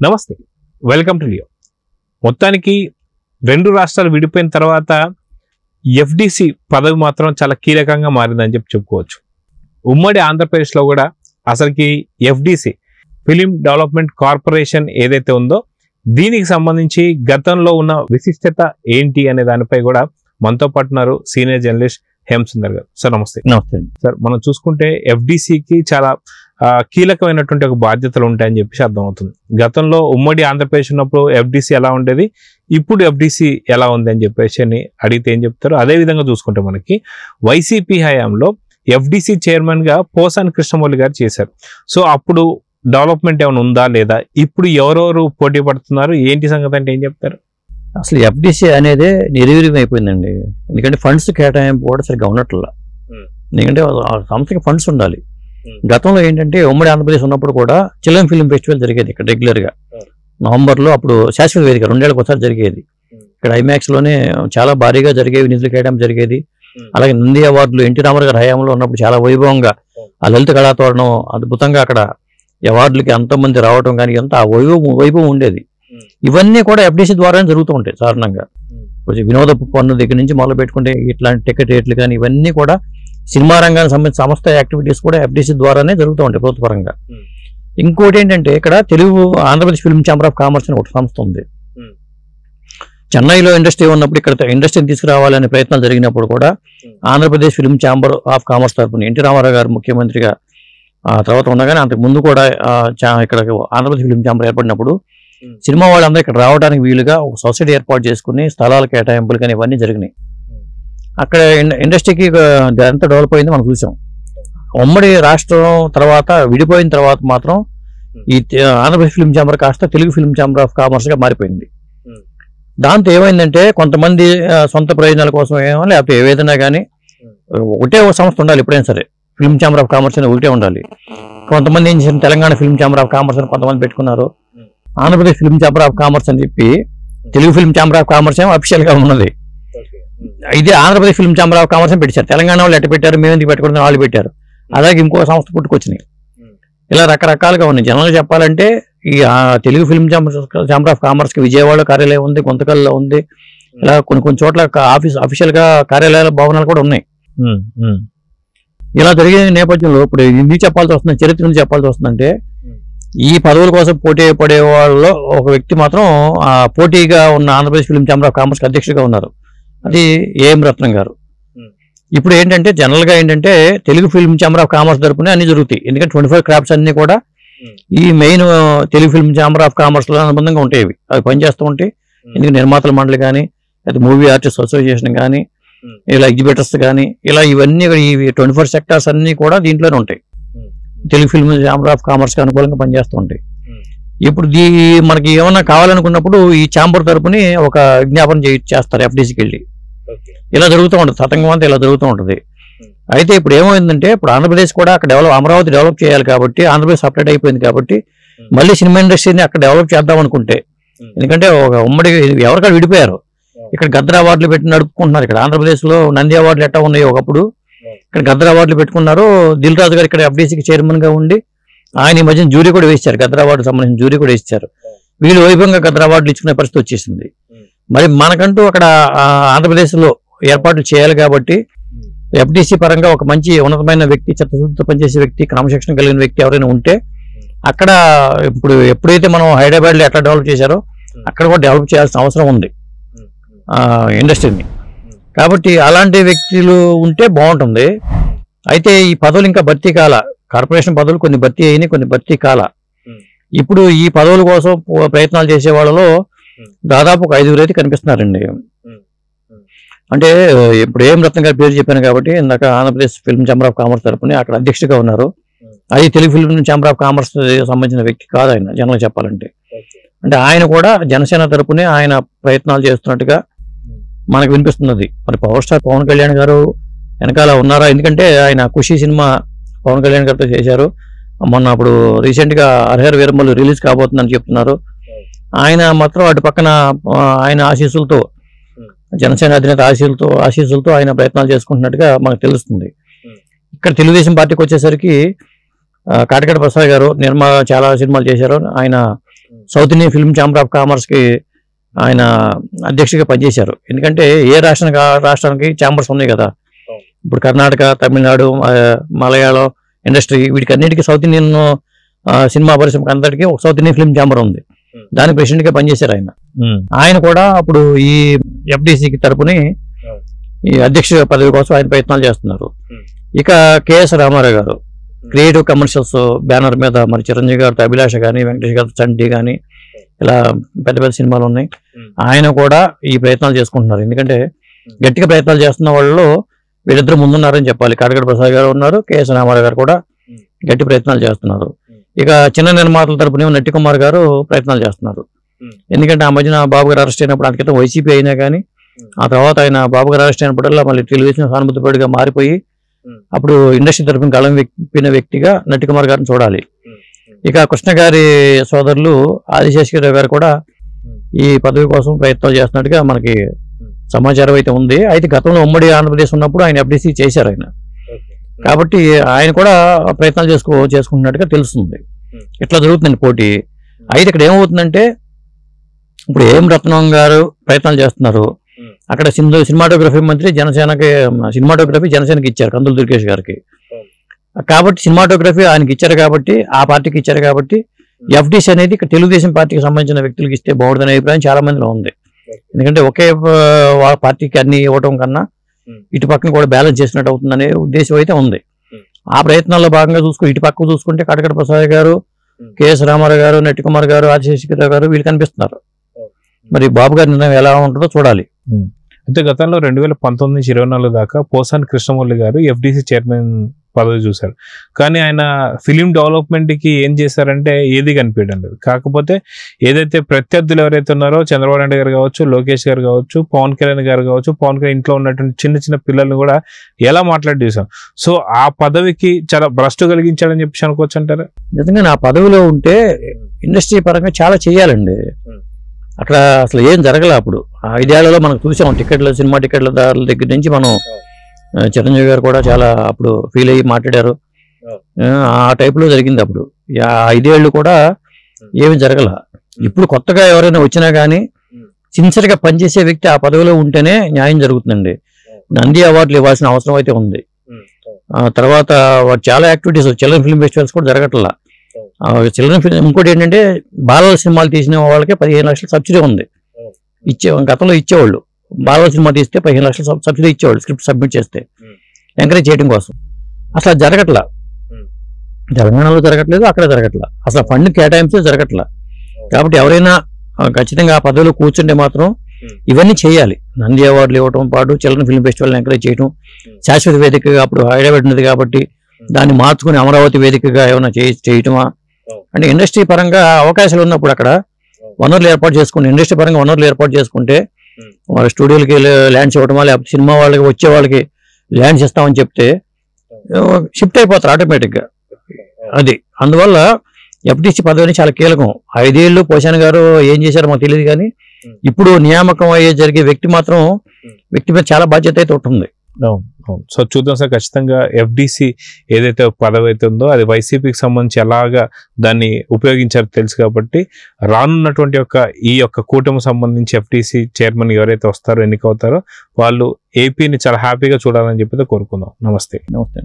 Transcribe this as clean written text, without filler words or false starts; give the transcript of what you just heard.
నమస్తే, welcome to Leo. మొత్తానికి రెండు రాష్ట్రాలు విడిపోయిన తర్వాత ఎఫ్డిసి పదవి మాత్రం చాలా కీలకంగా మారిందని చెప్పుకోవచ్చు. ఉమ్మడి ఆంధ్రప్రదేశ్లో కూడా అసలుకి ఎఫ్డిసి ఫిలిం డెవలప్మెంట్ కార్పొరేషన్ ఏదైతే ఉందో దీనికి సంబంధించి గతంలో ఉన్న విశిష్టత ఏంటి అనే దానిపై కూడా మనతో పాటు ఉన్నారు సీనియర్ జర్నలిస్ట్ హేమసుందర్ గారు. సార్ నమస్తే. నమస్తే సార్, మనం చూసుకుంటే ఎఫ్డిసికి చాలా కీలకమైనటువంటి ఒక బాధ్యతలు ఉంటాయని చెప్పేసి అర్థమవుతుంది. గతంలో ఉమ్మడి ఆంధ్రప్రదేశ్ ఉన్నప్పుడు ఎఫ్డిసి ఎలా ఉండేది, ఇప్పుడు ఎఫ్డిసి ఎలా ఉంది అని చెప్పేసి అడిగితే ఏం చెప్తారు. అదే విధంగా చూసుకుంటే మనకి వైసీపీ హయాంలో ఎఫ్డిసి చైర్మన్ గా పోసాని కృష్ణమౌళి గారు చేశారు. సో అప్పుడు డెవలప్మెంట్ ఏమైనా ఉందా లేదా, ఇప్పుడు ఎవరెవరు పోటీ పడుతున్నారు, ఏంటి సంగతి అంటే ఏం చెప్తారు? అసలు ఎఫ్డిసి అనేది నిర్వీర్యం అయిపోయిందండి. ఎందుకంటే ఫండ్స్ కేటాయింపు కూడా సరిగ్గా ఉన్నట్ల. ఎందుకంటే ఆ సంస్థకి ఫండ్స్ ఉండాలి. గతంలో ఏంటంటే ఉమ్మడి ఆంధ్రప్రదేశ్ ఉన్నప్పుడు కూడా చిల్డ్రన్ ఫిల్మ్ ఫెస్టివల్ జరిగేది ఇక్కడ రెగ్యులర్గా నవంబర్లో. అప్పుడు శాశ్వత వేదిక 2 ఏళ్ళకి ఒకసారి జరిగేది. ఇక్కడ ఐమాక్స్లోనే చాలా భారీగా జరిగేవి, నిధులు కేటాయింపు జరిగేది. అలాగే నంది అవార్డులు ఎన్టీ రామారావు గారి హయాంలో ఉన్నప్పుడు చాలా వైభవంగా ఆ లలిత కళాతోరణం అద్భుతంగా అక్కడ అవార్డులకి ఎంతోమంది రావడం కానీ ఎంత ఆ వైభవం ఉండేది. ఇవన్నీ కూడా ఎఫ్డిసి ద్వారానే జరుగుతూ ఉంటాయి సాధారణంగా. వినోదపు పన్ను దగ్గర నుంచి మొదలు పెట్టుకుంటే ఇట్లాంటి టికెట్ రేట్లు కానీ ఇవన్నీ కూడా సినిమా రంగానికి సంబంధించిన సంస్థ యాక్టివిటీస్ కూడా ఎఫ్డిసి ద్వారానే జరుగుతూ ఉంటాయి ప్రభుత్వపరంగా. ఇంకోటి ఏంటంటే ఇక్కడ Telugu Andhra Pradesh film chamber of commerce అని ఒక సంస్థ ఉంది. చెన్నైలో ఇండస్ట్రీ ఉన్నప్పుడు ఇక్కడ ఇండస్ట్రీని తీసుకురావాలనే ప్రయత్నాలు జరిగినప్పుడు కూడా Andhra Pradesh film chamber of commerce తరఫున ఎన్టీ రామారావు గారు ముఖ్యమంత్రిగా తర్వాత ఉండగానే అంతకు ముందు కూడా ఇక్కడ ఆంధ్రప్రదేశ్ ఫిల్మ్ ఛాంబర్ ఏర్పడినప్పుడు సినిమా వాళ్ళందరూ ఇక్కడ రావడానికి వీలుగా ఒక సొసైటీ ఏర్పాటు చేసుకుని స్థలాల కేటాయింపులు కానీ ఇవన్నీ జరిగినాయి. అక్కడ ఇండస్ట్రీకి ఎంత డెవలప్ అయిందో మనం చూసాం. ఉమ్మడి రాష్ట్రం తర్వాత విడిపోయిన తర్వాత మాత్రం ఈ ఆంధ్రప్రదేశ్ ఫిల్మ్ ఛాంబర్ కాస్త Telugu film chamber of commerce గా మారిపోయింది. దాంతో ఏమైందంటే కొంతమంది సొంత ప్రయోజనాల కోసం ఏమో లేకపోతే ఏదైనా కానీ ఒకటే ఒక సంస్థ ఉండాలి ఎప్పుడైనా సరే. ఫిల్మ్ ఛాంబర్ ఆఫ్ కామర్స్ అని ఒకటే ఉండాలి. కొంతమంది ఏం చేశారు, Telangana film chamber of commerce అని కొంతమంది పెట్టుకున్నారు. Andhra Pradesh film chamber of commerce అని చెప్పి Telugu film chamber of commerce ఏమో అఫీషియల్ గా ఉన్నది. ఇదే Andhra Pradesh film chamber of commerce అని పెట్టారు. తెలంగాణ వాళ్ళు ఎట్ట పెట్టారు, మేము ఎందుకు పెట్టుకుంటాం వాళ్ళు పెట్టారు. అలాగే ఇంకో సంస్థ పుట్టుకొచ్చినాయి. ఇలా రకరకాలుగా ఉన్నాయి. జనరల్గా చెప్పాలంటే ఈ Telugu film chamber of commerce కి విజయవాడలో కార్యాలయం ఉంది, గుంతకల్లో ఉంది. ఇలా కొన్ని చోట్ల అఫీషియల్ గా కార్యాలయాల భవనాలు కూడా ఉన్నాయి. ఇలా జరిగే నేపథ్యంలో ఇప్పుడు ఎందుకు చెప్పాల్సి వస్తుంది, చరిత్ర నుంచి చెప్పాల్సి వస్తుందంటే ఈ పదవుల కోసం పోటీ పడే వాళ్ళలో ఒక వ్యక్తి మాత్రం పోటీగా ఉన్న Andhra Pradesh film chamber of commerce అధ్యక్షుడిగా ఉన్నారు. అది ఏఎం రత్నం గారు. ఇప్పుడు ఏంటంటే జనరల్ గా ఏంటంటే Telugu film chamber of commerce తరపునే అన్ని జరుగుతాయి. ఎందుకంటే 24 క్రాఫ్ట్స్ అన్ని కూడా ఈ main Telugu film chamber of commerce లో అనుబంధంగా ఉంటాయి. అవి పనిచేస్తూ ఉంటాయి. ఎందుకంటే నిర్మాతల మండలి కానీ లేదా మూవీ ఆర్టిస్ట్ అసోసియేషన్ కానీ ఇలా ఎగ్జిబిటర్స్ కానీ ఇలా ఇవన్నీ ఈ 24 సెక్టార్స్ అన్ని కూడా దీంట్లోనే ఉంటాయి. Telugu film chamber of commerce కి అనుకూలంగా పనిచేస్తూ ఉంటాయి. ఇప్పుడు మనకి ఏమన్నా కావాలనుకున్నప్పుడు ఈ ఛాంబర్ తరపుని ఒక విజ్ఞాపన చేస్తారు ఎఫ్డిసికి వెళ్ళి. ఇలా జరుగుతూ ఉంటుంది, తతంగం అంతా ఇలా జరుగుతూ ఉంటుంది. అయితే ఇప్పుడు ఏమైందంటే ఇప్పుడు ఆంధ్రప్రదేశ్ కూడా అక్కడ అమరావతి డెవలప్ చేయాలి కాబట్టి ఆంధ్రప్రదేశ్ సపరేట్ అయిపోయింది కాబట్టి మళ్ళీ సినిమా ఇండస్ట్రీని అక్కడ డెవలప్ చేద్దాం అనుకుంటే, ఎందుకంటే ఒక ఉమ్మడి ఎవరికాడ విడిపోయారు. ఇక్కడ గద్దర్ అవార్డులు పెట్టి నడుపుకుంటున్నారు. ఇక్కడ ఆంధ్రప్రదేశ్ లో నంది అవార్డులు ఎట్టా ఉన్నాయో ఒకప్పుడు ఇక్కడ గద్దర్ అవార్డులు పెట్టుకున్నారు. దిల్ రాజు గారు ఇక్కడ ఎఫ్డిసికి చైర్మన్ గా ఉండి ఆయన ఈ మధ్యన జ్యూరీ కూడా వేశారు. గద్దర్ అవార్డు సంబంధించిన జ్యూరీ కూడా వేశారు. వీళ్ళు వైభవంగా గద్దర్ అవార్డులు ఇచ్చుకునే పరిస్థితి వచ్చేసింది. మరి మనకంటూ అక్కడ ఆంధ్రప్రదేశ్ లో ఏర్పాట్లు చేయాలి కాబట్టి ఎఫ్డిసి పరంగా ఒక మంచి ఉన్నతమైన వ్యక్తి, చిత్తశుద్ధితో పనిచేసే వ్యక్తి, క్రమశిక్షణ కలిగిన వ్యక్తి ఎవరైనా ఉంటే అక్కడ ఎప్పుడైతే మనం హైదరాబాద్ లో ఎట్లా డెవలప్ చేశారో అక్కడ కూడా డెవలప్ చేయాల్సిన అవసరం ఉంది ఇండస్ట్రీని. కాబట్టి అలాంటి వ్యక్తులు ఉంటే బాగుంటుంది. అయితే ఈ పదవులు ఇంకా భర్తీ కాల, కార్పొరేషన్ పదవులు కొన్ని భర్తీ అయినాయి, కొన్ని భర్తీ కాల. ఇప్పుడు ఈ పదవుల కోసం ప్రయత్నాలు చేసే వాళ్ళలో దాదాపు ఒక 5 అయితే కనిపిస్తున్నారండి. అంటే ఇప్పుడు ఏం రత్నం గారి పేరు చెప్పాను కాబట్టి ఇందాక Andhra Pradesh film chamber of commerce తరపుని అక్కడ అధ్యక్షుడిగా ఉన్నారు. అది Telugu film chamber of commerce సంబంధించిన వ్యక్తి కాదు ఆయన, జనరల్ చెప్పాలంటే. అంటే ఆయన కూడా జనసేన తరపునే ఆయన ప్రయత్నాలు చేస్తున్నట్టుగా మనకు వినిపిస్తున్నది. మరి పవర్ స్టార్ పవన్ కళ్యాణ్ గారు వెనకాల ఉన్నారా? ఎందుకంటే ఆయన ఖుషి సినిమా పవన్ కళ్యాణ్ గారితో చేశారు. మొన్న అప్పుడు రీసెంట్ గా హరిహర వీరమల్లు రిలీజ్ కాబోతుందని చెప్తున్నారు. ఆయన మాత్రం అటు పక్కన ఆయన ఆశీస్సులతో, జనసేన అధినేత ఆశీస్సులతో ఆయన ప్రయత్నాలు చేసుకుంటున్నట్టుగా మనకు తెలుస్తుంది. ఇక్కడ తెలుగుదేశం పార్టీకి వచ్చేసరికి కాటిగడ్డ ప్రసాద్ గారు చాలా సినిమాలు చేశారు. ఆయన south Indian film chamber of commerce కి ఆయన అధ్యక్షుడిగా పనిచేశారు. ఎందుకంటే ఏ రాష్ట్రానికి ఛాంబర్స్ ఉన్నాయి కదా. ఇప్పుడు Karnataka, Tamil Nadu, Malayalam industry వీటికన్నిటికీ south Indian cinema పరిశ్రమకి అంతటికీ ఒక సౌత్ ఇండియన్ ఫిల్మ్ ఛాంబర్ ఉంది. దాని ప్రెసిడెంట్ గా పనిచేశారు ఆయన. ఆయన కూడా అప్పుడు ఈ ఎఫ్డిసికి తరపుని ఈ అధ్యక్ష పదవి కోసం ఆయన ప్రయత్నాలు చేస్తున్నారు. ఇక కెఎస్ రామారావు గారు క్రియేటివ్ కమర్షియల్స్ బ్యానర్ మీద మరి చిరంజీవి గారితో అభిలాష కానీ, వెంకటేష్ గారితో చంటి కానీ ఇలా పెద్ద పెద్ద సినిమాలు ఉన్నాయి. ఆయన కూడా ఈ ప్రయత్నాలు చేసుకుంటున్నారు. ఎందుకంటే గట్టిగా ప్రయత్నాలు చేస్తున్న వాళ్ళు వీళ్ళిద్దరు ముందున్నారని చెప్పాలి. కాటగడ ప్రసాద్ గారు ఉన్నారు, కెఎస్ రామారావు గారు కూడా గట్టి ప్రయత్నాలు చేస్తున్నారు. ఇక చిన్న నిర్మాతల తరపున నట్టి కుమార్ గారు ప్రయత్నాలు చేస్తున్నారు. ఎందుకంటే ఆ మధ్యన బాబు గారు అరెస్ట్ అయినప్పుడు అంతకితం వైసీపీ అయినా కానీ ఆ తర్వాత ఆయన బాబు గారు అరెస్ట్ అయినప్పుడల్లా మళ్ళీ తెలుగుదేశం సానుభూతిపడిగా మారిపోయి అప్పుడు ఇండస్ట్రీ తరపున గళం విప్పిన వ్యక్తిగా నట్టి కుమార్ గారిని చూడాలి. ఇక కృష్ణ గారి సోదరులు ఆదిశేషగిరి గారు కూడా ఈ పదవి కోసం ప్రయత్నాలు చేస్తున్నట్టుగా మనకి సమాచారం అయితే ఉంది. అయితే గతంలో ఉమ్మడి ఆంధ్రప్రదేశ్ ఉన్నప్పుడు ఆయన ఎఫ్డిసి చేశారు ఆయన. కాబట్టి ఆయన కూడా ప్రయత్నాలు చేసుకుంటున్నట్టుగా తెలుస్తుంది. ఇట్లా జరుగుతుందండి పోటీ. అయితే ఇక్కడ ఏమవుతుందంటే ఇప్పుడు ఏం రత్నం గారు ప్రయత్నాలు చేస్తున్నారు. అక్కడ సినిమాటోగ్రఫీ మంత్రి జనసేనకి ఇచ్చారు, కందులు దుర్గేష్ గారికి. కాబట్టి సినిమాటోగ్రఫీ ఆయనకి ఇచ్చారు కాబట్టి, ఆ పార్టీకి ఇచ్చారు కాబట్టి ఎఫ్డిసి అనేది ఇక్కడ తెలుగుదేశం పార్టీకి సంబంధించిన వ్యక్తులకు ఇస్తే బాగుంటుందనే అభిప్రాయం చాలా మందిలో ఉంది. ఎందుకంటే ఒకే పార్టీకి అన్ని ఇవ్వటం కన్నా ఇటు పక్కన కూడా బ్యాలెన్స్ చేసినట్టు అవుతుందనే ఉద్దేశం అయితే ఉంది. ఆ ప్రయత్నాల్లో భాగంగా ఇటు పక్క చూసుకుంటే కాటగడ ప్రసాద్ గారు, కెఎస్ రామారావు గారు, నట్టి కుమార్ గారు, ఆదిశేషగిరి గారు వీళ్ళు కనిపిస్తున్నారు. మరి బాబు గారి నిర్ణయం ఎలా ఉంటుందో చూడాలి. అయితే గతంలో 2019-24 దాకా పోసాని కృష్ణమౌళి గారు ఎఫ్డిసి చైర్మన్ పదవి చూశారు. కానీ ఆయన ఫిలిం డెవలప్మెంట్ కి ఏం చేశారంటే ఏది కనిపించడం లేదు. కాకపోతే ఏదైతే ప్రత్యర్థులు ఎవరైతే ఉన్నారో చంద్రబాబు నాయుడు గారు కావచ్చు, లోకేష్ గారు కావచ్చు, పవన్ కళ్యాణ్ గారు కావచ్చు, పవన్ కళ్యాణ్ ఇంట్లో ఉన్నటువంటి చిన్న చిన్న పిల్లల్ని కూడా ఎలా మాట్లాడి చూసాం. సో ఆ పదవికి చాలా భ్రష్టు కలిగించాడని చెప్పి అనుకోవచ్చు అంటారా? నిజంగా నా పదవిలో ఉంటే ఇండస్ట్రీ పరంగా చాలా చేయాలండి. అక్కడ అసలు ఏం జరగలే. అప్పుడు 5 ఏళ్లలో మనం చూసాం సినిమా టికెట్ల దారుల దగ్గర నుంచి మనం చిరంజీవి గారు కూడా చాలా అప్పుడు ఫీల్ అయ్యి మాట్లాడారు. ఆ టైప్లో జరిగింది అప్పుడు. 5 ఏళ్ళు కూడా ఏమి జరగల. ఇప్పుడు కొత్తగా ఎవరైనా వచ్చినా కానీ సిన్సియర్గా పనిచేసే వ్యక్తి ఆ పదవిలో ఉంటేనే న్యాయం జరుగుతుందండి. నంది అవార్డులు ఇవ్వాల్సిన అవసరం అయితే ఉంది. తర్వాత చాలా యాక్టివిటీస్ చిల్డ్రన్ ఫిల్మ్ ఫెస్టివల్స్ కూడా జరగట్లా. చిల్డ్రన్ ఫిల్మ్ ఇంకోటి ఏంటంటే బాలల సినిమాలు తీసిన వాళ్ళకి 15 లక్షల సబ్సిడీ ఉంది. గతంలో ఇచ్చేవాళ్ళు బాలల సినిమా తీస్తే 15 లక్షల సబ్సిడీ ఇచ్చేవాళ్ళు స్క్రిప్ట్ సబ్మిట్ చేస్తే ఎంకరేజ్ చేయడం కోసం. అసలు జరగట్లా. తెలంగాణలో జరగట్లేదు, అక్కడ జరగట్లా. అసలు ఫండ్ కేటాయించే జరగట్లా. కాబట్టి ఎవరైనా ఖచ్చితంగా ఆ పదవిలో కూర్చుంటే మాత్రం ఇవన్నీ చేయాలి. నంది అవార్డులు ఇవ్వడం పాటు చిల్డ్రన్ ఫిల్మ్ ఫెస్టివల్ ఎంకరేజ్ చేయడం, శాశ్వత వేదికగా అప్పుడు హైదరాబాద్ ఉన్నది కాబట్టి దాన్ని మార్చుకుని అమరావతి వేదికగా ఏమైనా చేయటమా అంటే ఇండస్ట్రీ పరంగా అవకాశాలు ఉన్నప్పుడు అక్కడ వనరులు ఏర్పాటు చేసుకుంటే, ఇండస్ట్రీ పరంగా వనరులు ఏర్పాటు చేసుకుంటే వాళ్ళ స్టూడియోలకి ల్యాండ్స్ ఇవ్వటమా, లేకపోతే సినిమా వాళ్ళకి వచ్చే వాళ్ళకి ల్యాండ్స్ ఇస్తామని చెప్తే షిఫ్ట్ అయిపోతారు ఆటోమేటిక్గా. అది అందువల్ల ఎఫ్డిసి పదవి చాలా కీలకం. 5 ఏళ్ళు పోసాని గారు ఏం చేశారో మాకు తెలియదు. కానీ ఇప్పుడు నియామకం అయ్యే జరిగే వ్యక్తి మీద చాలా బాధ్యత అయితే ఉంటుంది. సో చూద్దాం సార్. ఖచ్చితంగా ఎఫ్డిసి ఏదైతే పదవి అయితే ఉందో అది వైసీపీకి సంబంధించి ఎలాగా దాన్ని ఉపయోగించారో తెలుసు. కాబట్టి రానున్నటువంటి ఈ యొక్క కూటమి సంబంధించి ఎఫ్డిసి చైర్మన్ ఎవరైతే వస్తారో ఎన్నికవుతారో వాళ్ళు ఏపీని చాలా హ్యాపీగా చూడాలని చెప్పి కోరుకుందాం. నమస్తే. నమస్తే.